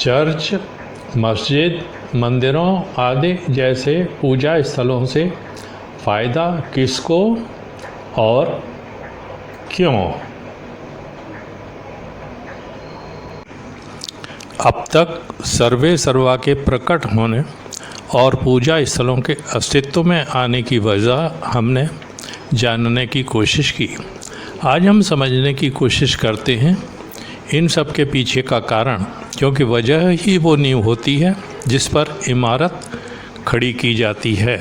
Church, मस्जिद, मंदिरों आदि जैसे पूजा स्थलों से फ़ायदा किसको और क्यों? अब तक सर्वे सर्वा के प्रकट होने और पूजा स्थलों के अस्तित्व में आने की वजह हमने जानने की कोशिश की। आज हम समझने की कोशिश करते हैं इन सब के पीछे का कारण, क्योंकि वजह ही वो नींव होती है जिस पर इमारत खड़ी की जाती है।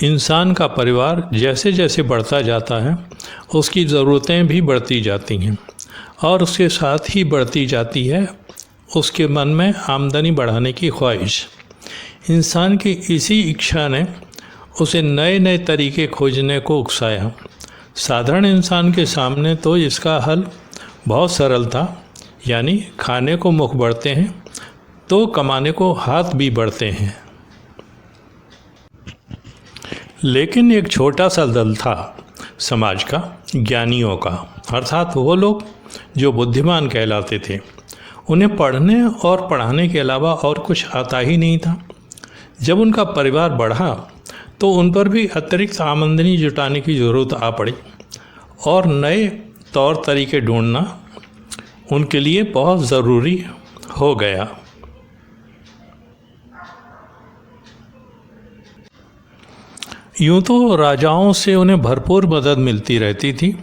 इंसान का परिवार जैसे जैसे बढ़ता जाता है उसकी ज़रूरतें भी बढ़ती जाती हैं और उसके साथ ही बढ़ती जाती है उसके मन में आमदनी बढ़ाने की ख्वाहिश। इंसान की इसी इच्छा ने उसे नए नए तरीके खोजने को उकसाया। साधारण इंसान के सामने तो इसका हल बहुत सरल था, यानी खाने को मुख बढ़ते हैं तो कमाने को हाथ भी बढ़ते हैं। लेकिन एक छोटा सा दल था समाज का, ज्ञानियों का, अर्थात वो लोग जो बुद्धिमान कहलाते थे। उन्हें पढ़ने और पढ़ाने के अलावा और कुछ आता ही नहीं था। जब उनका परिवार बढ़ा तो उन पर भी अतिरिक्त आमदनी जुटाने की ज़रूरत आ पड़ी और नए तौर तरीके ढूंढना उनके लिए बहुत ज़रूरी हो गया। यूँ तो राजाओं से उन्हें भरपूर मदद मिलती रहती थी,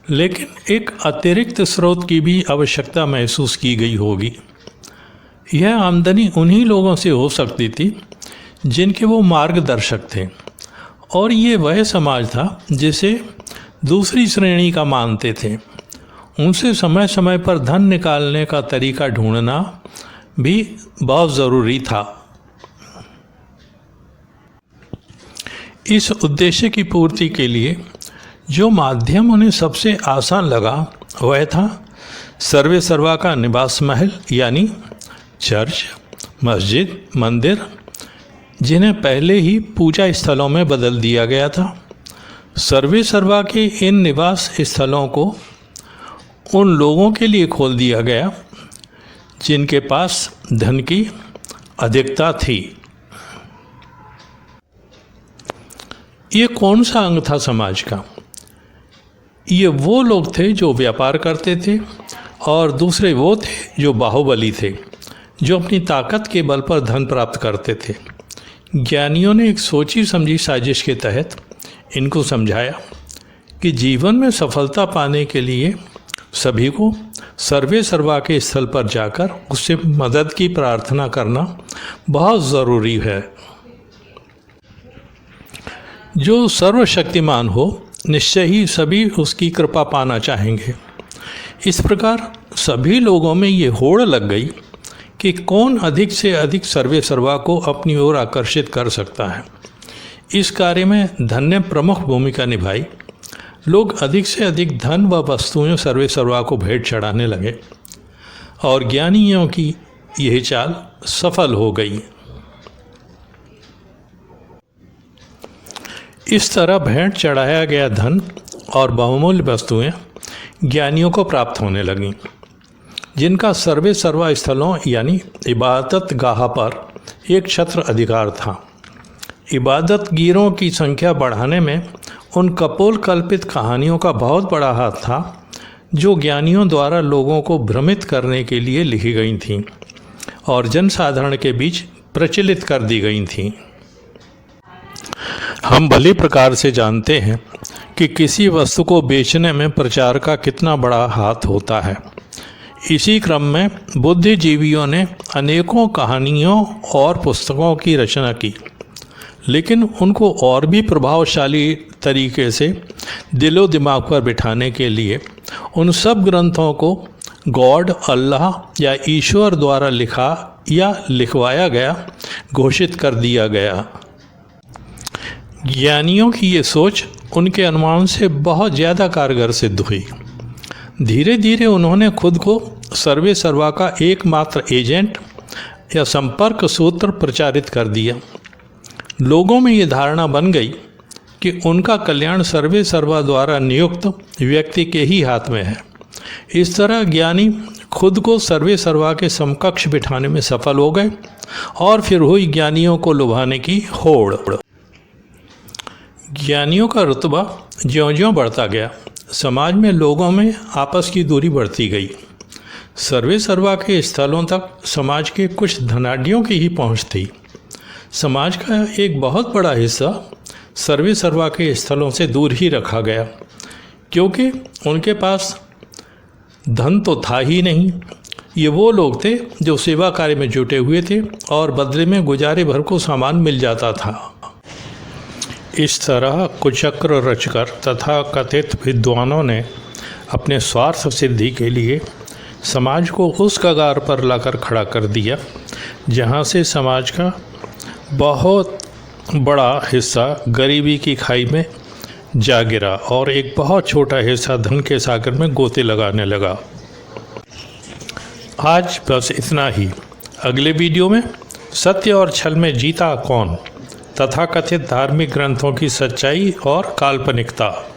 लेकिन एक अतिरिक्त स्रोत की भी आवश्यकता महसूस की गई होगी। यह आमदनी उन्हीं लोगों से हो सकती थी जिनके वो मार्गदर्शक थे, और ये वह समाज था जिसे दूसरी श्रेणी का मानते थे। उनसे समय समय पर धन निकालने का तरीका ढूंढना भी बहुत ज़रूरी था। इस उद्देश्य की पूर्ति के लिए जो माध्यम उन्हें सबसे आसान लगा वह था सर्वे सर्वा का निवास महल, यानी चर्च, मस्जिद, मंदिर, जिन्हें पहले ही पूजा स्थलों में बदल दिया गया था। सर्वे सर्वा के इन निवास स्थलों को उन लोगों के लिए खोल दिया गया जिनके पास धन की अधिकता थी। ये कौन सा अंग था समाज का? ये वो लोग थे जो व्यापार करते थे, और दूसरे वो थे जो बाहुबली थे, जो अपनी ताकत के बल पर धन प्राप्त करते थे। ज्ञानियों ने एक सोची समझी साजिश के तहत इनको समझाया कि जीवन में सफलता पाने के लिए सभी को सर्वे सर्वा के स्थल पर जाकर उससे मदद की प्रार्थना करना बहुत ज़रूरी है। जो सर्वशक्तिमान हो निश्चय ही सभी उसकी कृपा पाना चाहेंगे। इस प्रकार सभी लोगों में ये होड़ लग गई कि कौन अधिक से अधिक सर्वे सर्वा को अपनी ओर आकर्षित कर सकता है। इस कार्य में धन ने प्रमुख भूमिका निभाई। लोग अधिक से अधिक धन व वस्तुएं सर्वे सर्वा को भेंट चढ़ाने लगे और ज्ञानियों की यह चाल सफल हो गई। इस तरह भेंट चढ़ाया गया धन और बहुमूल्य वस्तुएं ज्ञानियों को प्राप्त होने लगीं, जिनका सर्वे सर्वा स्थलों यानी इबादत गाह पर एक छत्र अधिकार था। इबादत गिरों की संख्या बढ़ाने में उन कपोल कल्पित कहानियों का बहुत बड़ा हाथ था जो ज्ञानियों द्वारा लोगों को भ्रमित करने के लिए लिखी गई थीं और जनसाधारण के बीच प्रचलित कर दी गई थीं। हम भली प्रकार से जानते हैं कि किसी वस्तु को बेचने में प्रचार का कितना बड़ा हाथ होता है। इसी क्रम में बुद्धिजीवियों ने अनेकों कहानियों और पुस्तकों की रचना की, लेकिन उनको और भी प्रभावशाली तरीके से दिलो दिमाग पर बिठाने के लिए उन सब ग्रंथों को गॉड, अल्लाह या ईश्वर द्वारा लिखा या लिखवाया गया घोषित कर दिया गया। ज्ञानियों की ये सोच उनके अनुमान से बहुत ज़्यादा कारगर सिद्ध हुई। धीरे धीरे उन्होंने खुद को सर्वे सर्वा का एकमात्र एजेंट या संपर्क सूत्र प्रचारित कर दिया। लोगों में ये धारणा बन गई कि उनका कल्याण सर्वे सर्वा द्वारा नियुक्त व्यक्ति के ही हाथ में है इस तरह ज्ञानी खुद को सर्वे सर्वा के समकक्ष बिठाने में सफल हो गए और फिर हुई ज्ञानियों को लुभाने की होड़। ज्ञानियों का रुतबा ज्यों-ज्यों बढ़ता गया, समाज में लोगों में आपस की दूरी बढ़ती गई। सर्वे सर्वा के स्थलों तक समाज के कुछ धनाढ्यों की ही पहुंच थी। समाज का एक बहुत बड़ा हिस्सा सर्वे सर्वा के स्थलों से दूर ही रखा गया, क्योंकि उनके पास धन तो था ही नहीं। ये वो लोग थे जो सेवा कार्य में जुटे हुए थे और बदले में गुजारे भर को सामान मिल जाता था। इस तरह कुचक्र रचकर तथा कथित विद्वानों ने अपने स्वार्थ सिद्धि के लिए समाज को उस कगार पर लाकर खड़ा कर दिया जहाँ से समाज का बहुत बड़ा हिस्सा गरीबी की खाई में जा गिरा और एक बहुत छोटा हिस्सा धन के सागर में गोते लगाने लगा। आज बस इतना ही। अगले वीडियो में सत्य और छल में जीता कौन, तथाकथित धार्मिक ग्रंथों की सच्चाई और काल्पनिकता।